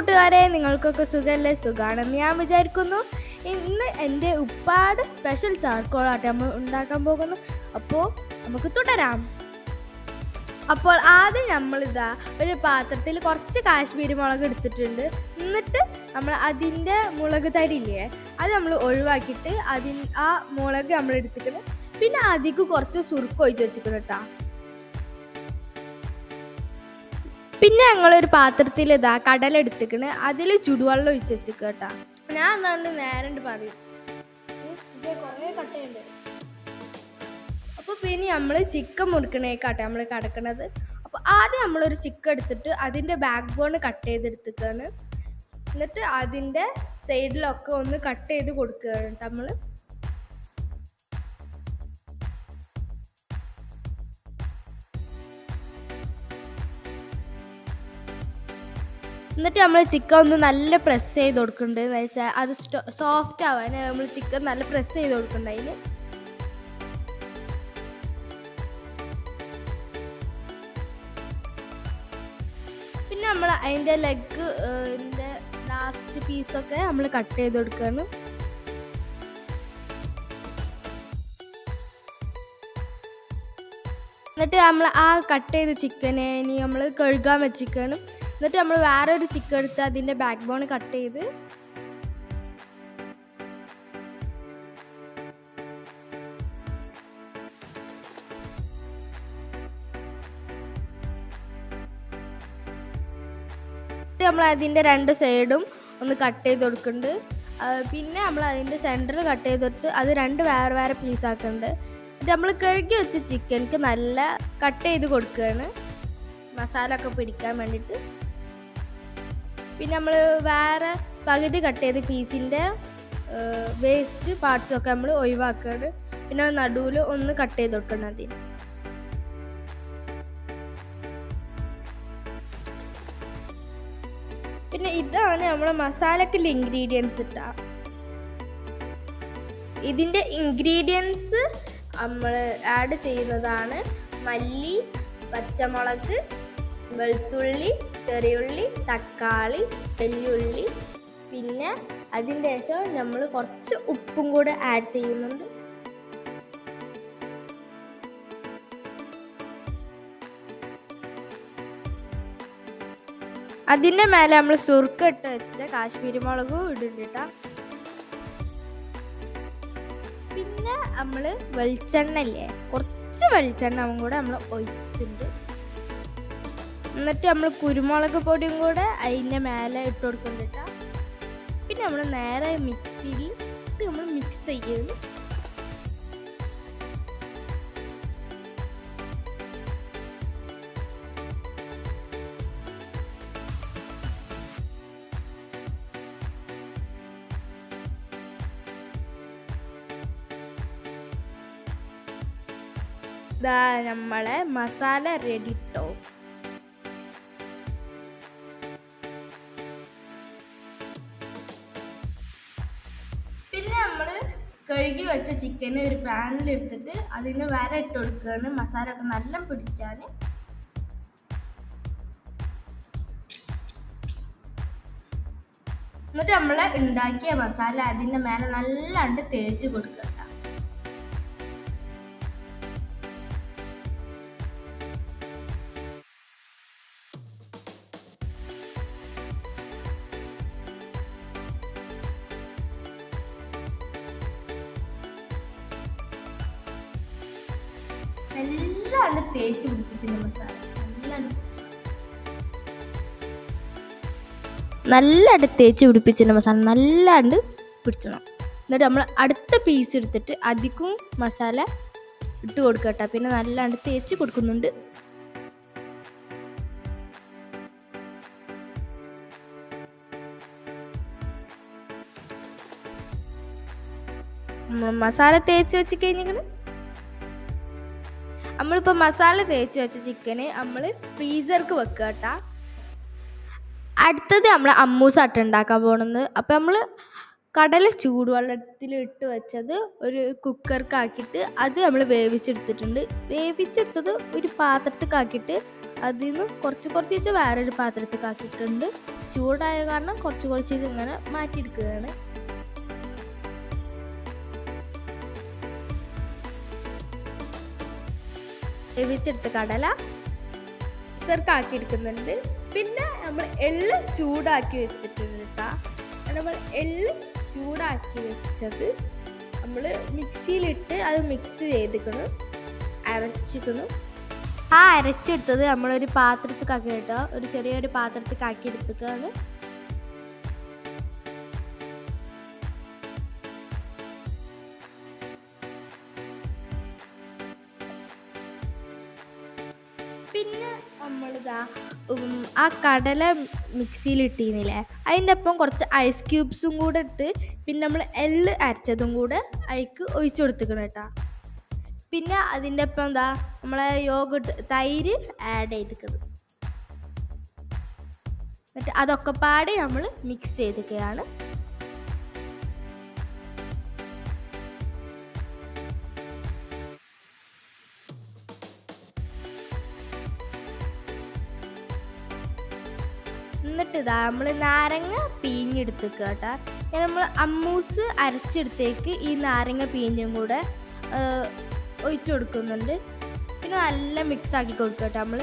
കൂട്ടുകാരെ, നിങ്ങൾക്കൊക്കെ സുഖമല്ലേ? സുഖമാണെന്ന് ഞാൻ വിചാരിക്കുന്നു. ഇന്ന് എൻ്റെ ഉപ്പാടെ സ്പെഷ്യൽ ചാർക്കോളാട്ടെ നമ്മൾ ഉണ്ടാക്കാൻ പോകുന്നു. അപ്പോൾ നമുക്ക് തുടരാം. അപ്പോൾ ആദ്യം നമ്മളിതാ ഒരു പാത്രത്തിൽ കുറച്ച് കാശ്മീരി മുളക് എടുത്തിട്ടുണ്ട്. എന്നിട്ട് നമ്മൾ അതിൻ്റെ മുളക് തരില്ലേ, അത് നമ്മൾ ഒഴിവാക്കിയിട്ട് ആ മുളക് നമ്മൾ എടുത്തിട്ട് പിന്നെ അതിക്ക് കുറച്ച് സുർക്ക ഒഴിച്ച് വെച്ചിട്ടുണ്ട് കേട്ടോ. പിന്നെ ഞങ്ങളൊരു പാത്രത്തിൽ ഇതാ കടല എടുത്തിക്കണ്, അതിൽ ചുടുവെള്ളം ഒഴിച്ച് വെച്ചിട്ട് കേട്ടോ. ഞാൻ എന്താണ്ട് നേരെ പറയും കുറേ കട്ടയുണ്ട്. അപ്പോൾ പിന്നെ നമ്മൾ ചിക്കൻ മുറിക്കണേക്കാട്ടെ നമ്മൾ കിടക്കണത്. അപ്പോൾ ആദ്യം നമ്മളൊരു ചിക്കൻ എടുത്തിട്ട് അതിൻ്റെ ബാക്ക് ബോൺ കട്ട് ചെയ്തെടുത്തിട്ടാണ്. എന്നിട്ട് അതിൻ്റെ സൈഡിലൊക്കെ ഒന്ന് കട്ട് ചെയ്ത് കൊടുക്കുകയാണ് നമ്മൾ. എന്നിട്ട് നമ്മൾ ചിക്കൻ ഒന്ന് നല്ല പ്രസ് ചെയ്ത് കൊടുക്കുന്നുണ്ട്. എന്ന് വെച്ചാൽ അത് സോഫ്റ്റ് ആവാൻ നമ്മൾ ചിക്കൻ നല്ല പ്രസ് ചെയ്ത് കൊടുക്കുന്നുണ്ട് അതിൽ. പിന്നെ നമ്മൾ അതിൻ്റെ ലെഗിൻ്റെ ലാസ്റ്റ് പീസൊക്കെ നമ്മൾ കട്ട് ചെയ്ത് കൊടുക്കുകയാണ്. എന്നിട്ട് നമ്മൾ ആ കട്ട് ചെയ്ത ചിക്കനെ ഇനി നമ്മൾ കഴുകാൻ വെച്ചിരിക്കുകയാണ്. എന്നിട്ട് നമ്മൾ വേറെ ഒരു ചിക്കൻ എടുത്ത് അതിൻ്റെ ബാക്ക് ബോൺ കട്ട് ചെയ്ത് നമ്മൾ അതിൻ്റെ രണ്ട് സൈഡും ഒന്ന് കട്ട് ചെയ്ത് കൊടുക്കുന്നുണ്ട്. പിന്നെ നമ്മൾ അതിൻ്റെ സെൻറ്റർ കട്ട് ചെയ്ത് കൊടുത്ത് അത് രണ്ട് വേറെ വേറെ പീസാക്കുന്നുണ്ട്. എന്നിട്ട് നമ്മൾ കഴുകി വെച്ച ചിക്കൻക്ക് നല്ല കട്ട് ചെയ്ത് കൊടുക്കുകയാണ് മസാല ഒക്കെ പിടിക്കാൻ വേണ്ടിയിട്ട്. പിന്നെ നമ്മൾ വേറെ പകുതി കട്ട് ചെയ്ത് പീസിൻ്റെ വേസ്റ്റ് പാർട്സൊക്കെ നമ്മൾ ഒഴിവാക്കുകയാണ്. പിന്നെ നടുവിൽ ഒന്ന് കട്ട് ചെയ്ത് കൊടുക്കണം അതിന്. പിന്നെ ഇതാണ് നമ്മുടെ മസാലക്കുള്ള ഇൻഗ്രീഡിയൻസ് ഇട്ടാ. ഇതിൻ്റെ ഇൻഗ്രീഡിയൻസ് നമ്മൾ ആഡ് ചെയ്യുന്നതാണ് മല്ലി, പച്ചമുളക്, വെളുത്തുള്ളി, ചെറിയുള്ളി, തക്കാളി, വെല്ലുള്ളി. പിന്നെ അതിൻ്റെ ശേഷം നമ്മൾ കുറച്ച് ഉപ്പും കൂടെ ആഡ് ചെയ്യുന്നുണ്ട്. അതിൻ്റെ മേലെ നമ്മൾ സുർക്ക ഇട്ട് വെച്ച കാശ്മീരി മുളകും ഇടുന്നുണ്ട്. പിന്നെ നമ്മൾ വെളിച്ചെണ്ണ ഇല്ലേ, കുറച്ച് വെളിച്ചെണ്ണ കൂടെ നമ്മൾ ഒഴിച്ചിട്ടുണ്ട്. എന്നിട്ട് നമ്മൾ കുരുമുളക് പൊടിയും കൂടെ അതിൻ്റെ മേലെ ഇട്ട് കൊടുക്കുന്നുണ്ട്. പിന്നെ നമ്മൾ നേരെ മിക്സിയിൽ നമ്മൾ മിക്സ് ചെയ്യുന്നു. ഇതാ നമ്മളെ മസാല റെഡി ട്ടോ. പിന്നെ നമ്മൾ കഴുകി വെച്ച ചിക്കന് ഒരു പാനിൽ എടുത്തിട്ട് അതിന് വര ഇട്ട് കൊടുക്കുകയാണ് മസാല ഒക്കെ നല്ല പിടിക്കാൻ. എന്നിട്ട് നമ്മൾ ഉണ്ടാക്കിയ മസാല അതിൻ്റെ മേലെ നല്ലാണ്ട് തേച്ച് കൊടുക്കുക. നല്ലാണ്ട് തേച്ച് പിടിപ്പിച്ചിട്ട് മസാല നല്ലാണ്ട് തേച്ച് പിടിപ്പിച്ചിട്ട് മസാല നല്ലാണ്ട് പിടിച്ചണം. എന്നിട്ട് നമ്മൾ അടുത്ത പീസ് എടുത്തിട്ട് അധികം മസാല ഇട്ട് കൊടുക്കട്ടെ. പിന്നെ നല്ലാണ്ട് തേച്ച് കൊടുക്കുന്നുണ്ട്. മസാല തേച്ച് വെച്ച് കഴിഞ്ഞിട്ട് നമ്മളിപ്പോൾ മസാല തേച്ച് വെച്ച ചിക്കന് നമ്മൾ ഫ്രീസർക്ക് വെക്കുക കേട്ടോ. അടുത്തത് നമ്മൾ അമ്മൂസാട്ടം ഉണ്ടാക്കാൻ പോകുന്നത്. അപ്പോൾ നമ്മൾ കടല ചൂടുവെള്ളത്തിൽ ഇട്ട് വെച്ചത് ഒരു കുക്കർക്കാക്കിയിട്ട് അത് നമ്മൾ വേവിച്ചെടുത്തിട്ടുണ്ട്. വേവിച്ചെടുത്തത് ഒരു പാത്രത്തിലാക്കിയിട്ട് അതിൽ നിന്ന് കുറച്ച് വേറൊരു പാത്രത്തിലാക്കിയിട്ടുണ്ട്. ചൂടായ കാരണം കുറച്ച് ഇത് ഇങ്ങനെ മാറ്റിയെടുക്കുകയാണ്. വേവിച്ചെടുത്ത കടല മിക്സർക്കാക്കി എടുക്കുന്നുണ്ട്. പിന്നെ നമ്മൾ എള്ള് ചൂടാക്കി വെച്ചിട്ടുണ്ട് കേട്ടോ. നമ്മൾ എള്ള് ചൂടാക്കി വെച്ചത് നമ്മൾ മിക്സിയിലിട്ട് അത് മിക്സ് ചെയ്തിക്കണം, അരച്ചിക്കണം. ആ അരച്ചെടുത്തത് നമ്മളൊരു പാത്രത്തിലാക്കി കേട്ടോ, ഒരു ചെറിയൊരു പാത്രത്തിലാക്കി എടുത്തിട്ടാണ്. പിന്നെ നമ്മളിതാ ആ കടല മിക്സിയിലിട്ടിരുന്നില്ലേ, അതിൻ്റെ ഒപ്പം കുറച്ച് ഐസ് ക്യൂബ്സും കൂടെ ഇട്ട് പിന്നെ നമ്മൾ എള്ള് അരച്ചതും കൂടെ അതിലേക്ക് ഒഴിച്ചു കൊടുത്തിക്കണം കേട്ടോ. പിന്നെ അതിൻ്റെ ഒപ്പം എന്താ നമ്മളെ യോഗട്ട് തൈര് ആഡ് ചെയ്തിക്കണം. എന്നിട്ട് അതൊക്കെ പാടി നമ്മൾ മിക്സ് ചെയ്തിരിക്കുകയാണ്. എന്നിട്ട് ഇതാ നമ്മൾ നാരങ്ങ പിഴിഞ്ഞെടുത്തേക്കുക കേട്ടോ. നമ്മൾ അമ്മൂസ് അരച്ചെടുത്തേക്ക് ഈ നാരങ്ങ പിഴിഞ്ഞും കൂടെ ഒഴിച്ചു കൊടുക്കുന്നുണ്ട്. പിന്നെ നല്ല മിക്സ് ആക്കി കൊടുക്കുക കേട്ടോ നമ്മൾ.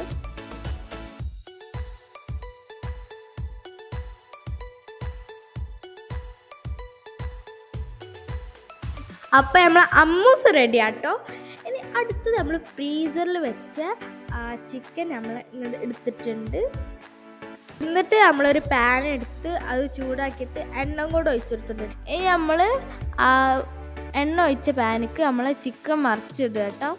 അപ്പം നമ്മൾ അമ്മൂസ് റെഡി ആട്ടോ. ഇനി അടുത്തത് നമ്മൾ ഫ്രീസറിൽ വെച്ച ചിക്കൻ നമ്മൾ ഇങ്ങോട്ട് എടുത്തിട്ടുണ്ട്. എന്നിട്ട് നമ്മളൊരു പാൻ എടുത്ത് അത് ചൂടാക്കിയിട്ട് എണ്ണ കൂടെ ഒഴിച്ചു കൊടുത്തിട്ടുണ്ട്. ഇനി നമ്മൾ ആ എണ്ണ ഒഴിച്ച പാനിക്ക് നമ്മൾ ചിക്കൻ മറിച്ചിടുക കേട്ടോ.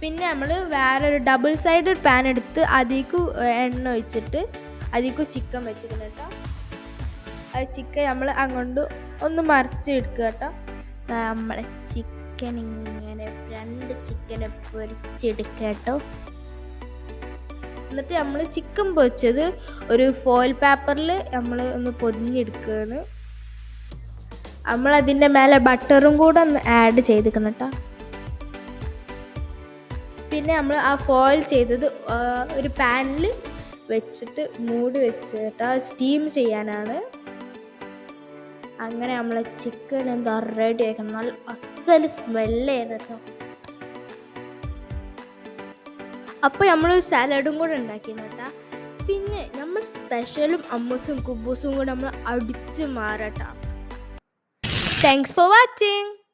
പിന്നെ നമ്മൾ വേറൊരു ഡബിൾ സൈഡ് പാൻ എടുത്ത് അതിലേക്ക് എണ്ണ ഒഴിച്ചിട്ട് അതിലേക്ക് ചിക്കൻ വെച്ചിട്ടുണ്ട് കേട്ടോ. അത് ചിക്കൻ നമ്മൾ അങ്ങോട്ട് ഒന്ന് മറിച്ചെടുക്കുക കേട്ടോ. നമ്മളെ ചിക്കൻ ഇങ്ങനെ 2 ചിക്കനെ പൊരിച്ചെടുക്കുക കേട്ടോ. എന്നിട്ട് നമ്മൾ ചിക്കൻ പൊരിച്ചത് ഒരു ഫോയിൽ പേപ്പറിൽ നമ്മൾ ഒന്ന് പൊതിഞ്ഞെടുക്കുകയാണ്. നമ്മളതിൻ്റെ മേലെ ബട്ടറും കൂടെ ഒന്ന് ആഡ് ചെയ്തിരിക്കണം കേട്ടോ. പിന്നെ നമ്മൾ ആ ഫോയിൽ ചെയ്തത് ഒരു പാനിൽ വെച്ചിട്ട് മൂടി വെച്ചിട്ട് സ്റ്റീം ചെയ്യാനാണ്. അങ്ങനെ നമ്മളെ ചിക്കൻ എന്താ റെഡി ആക്കണം. നല്ല അസൽ സ്മെല്ലായിരുന്നു കേട്ടോ. അപ്പോൾ നമ്മളൊരു സാലഡും കൂടെ ഉണ്ടാക്കിയിരുന്നു കേട്ടോ. പിന്നെ നമ്മൾ സ്പെഷ്യലും അമ്മൂസും കുബൂസും കൂടെ നമ്മൾ അടിച്ച് മാറട്ടോ. Thanks for watching.